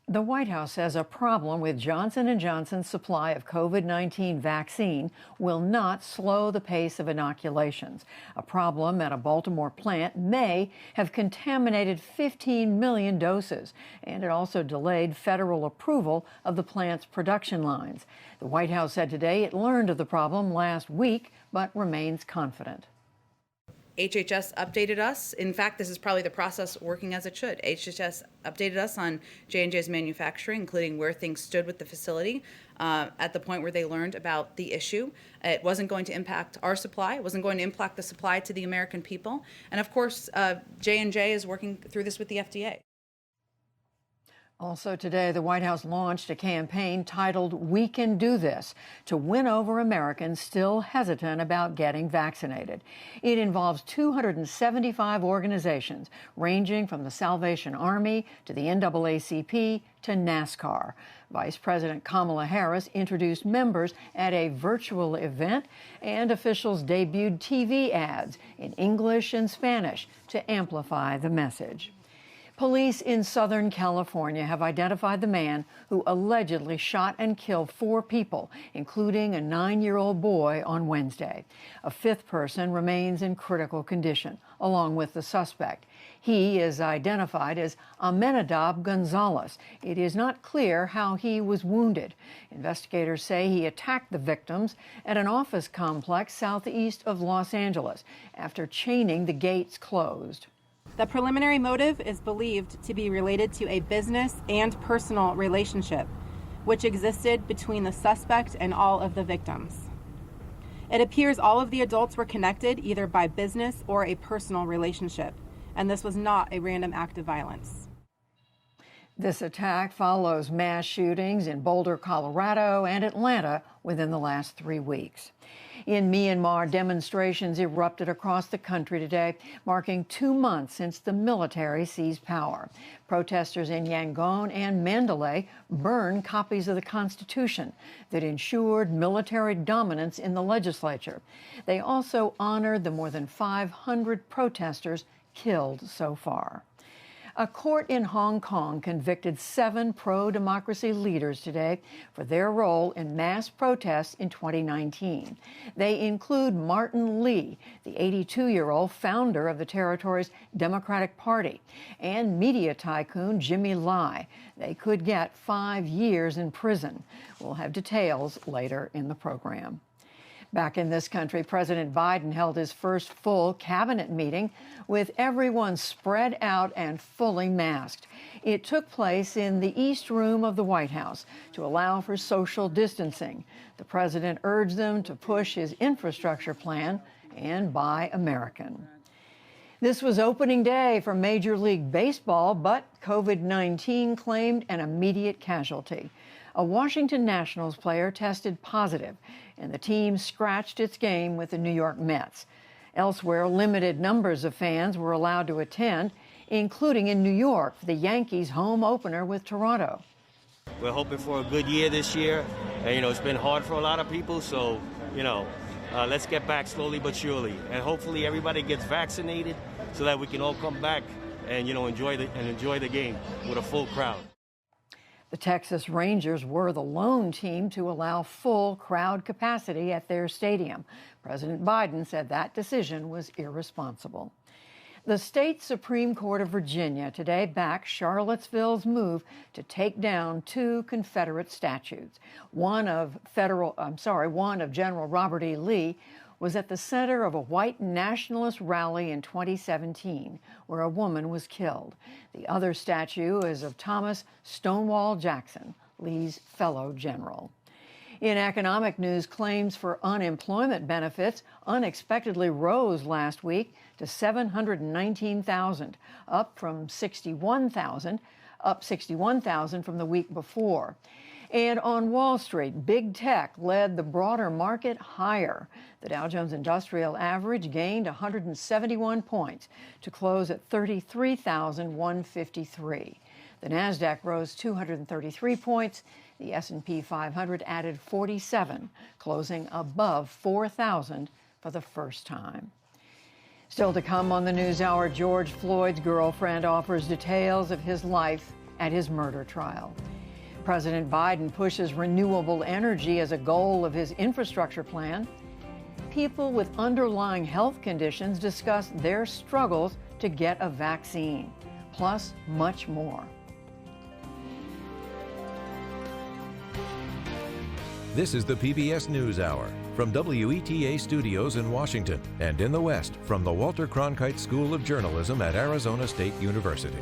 The White House says a problem with Johnson & Johnson's supply of COVID-19 vaccine will not slow the pace of inoculations. A problem at a Baltimore plant may have contaminated 15 million doses, and it also delayed federal approval of the plant's production lines. The White House said today it learned of the problem last week, but remains confident. HHS updated us. In fact, this is probably the process working as it should. HHS updated us on J&J's manufacturing, including where things stood with the facility at the point where they learned about the issue. It wasn't going to impact our supply. It wasn't going to impact the supply to the American people. And of course, J&J is working through this with the FDA. Also today, the White House launched a campaign titled We Can Do This to win over Americans still hesitant about getting vaccinated. It involves 275 organizations, ranging from the Salvation Army to the NAACP to NASCAR. Vice President Kamala Harris introduced members at a virtual event, and officials debuted TV ads in English and Spanish to amplify the message. Police in Southern California have identified the man who allegedly shot and killed 4 people, including a 9-year-old boy, on Wednesday. A 5th person remains in critical condition, along with the suspect. He is identified as Amenadab Gonzalez. It is not clear how he was wounded. Investigators say he attacked the victims at an office complex southeast of Los Angeles after chaining the gates closed. The preliminary motive is believed to be related to a business and personal relationship, which existed between the suspect and all of the victims. It appears all of the adults were connected either by business or a personal relationship, and this was not a random act of violence. This attack follows mass shootings in Boulder, Colorado, and Atlanta within the last 3 weeks. In Myanmar, demonstrations erupted across the country today, marking 2 months since the military seized power. Protesters in Yangon and Mandalay burned copies of the Constitution that ensured military dominance in the legislature. They also honored the more than 500 protesters killed so far. A court in Hong Kong convicted 7 pro-democracy leaders today for their role in mass protests in 2019. They include Martin Lee, the 82-year-old founder of the territory's Democratic Party, and media tycoon Jimmy Lai. They could get 5 years in prison. We'll have details later in the program. Back in this country, President Biden held his first full cabinet meeting with everyone spread out and fully masked. It took place in the East Room of the White House to allow for social distancing. The president urged them to push his infrastructure plan and buy American. This was opening day for Major League Baseball, but COVID-19 claimed an immediate casualty. A Washington Nationals player tested positive, and the team scratched its game with the New York Mets. Elsewhere, limited numbers of fans were allowed to attend, including in New York for the Yankees' home opener with Toronto. We're hoping for a good year this year. And, it's been hard for a lot of people, so, let's get back slowly but surely. And hopefully everybody gets vaccinated so that we can all come back and, enjoy the game with a full crowd. The Texas Rangers were the lone team to allow full crowd capacity at their stadium. President Biden said that decision was irresponsible. The state Supreme Court of Virginia today backed Charlottesville's move to take down 2 Confederate statues. One of General Robert E. Lee was at the center of a white nationalist rally in 2017, where a woman was killed. The other statue is of Thomas Stonewall Jackson, Lee's fellow general. In economic news, claims for unemployment benefits unexpectedly rose last week to 719,000, up 61,000 from the week before. And on Wall Street, big tech led the broader market higher. The Dow Jones Industrial Average gained 171 points to close at 33,153. The Nasdaq rose 233 points. The S&P 500 added 47, closing above 4,000 for the first time. Still to come on the NewsHour, George Floyd's girlfriend offers details of his life at his murder trial. President Biden pushes renewable energy as a goal of his infrastructure plan. People with underlying health conditions discuss their struggles to get a vaccine, plus much more. This is the PBS NewsHour from WETA Studios in Washington and in the West from the Walter Cronkite School of Journalism at Arizona State University.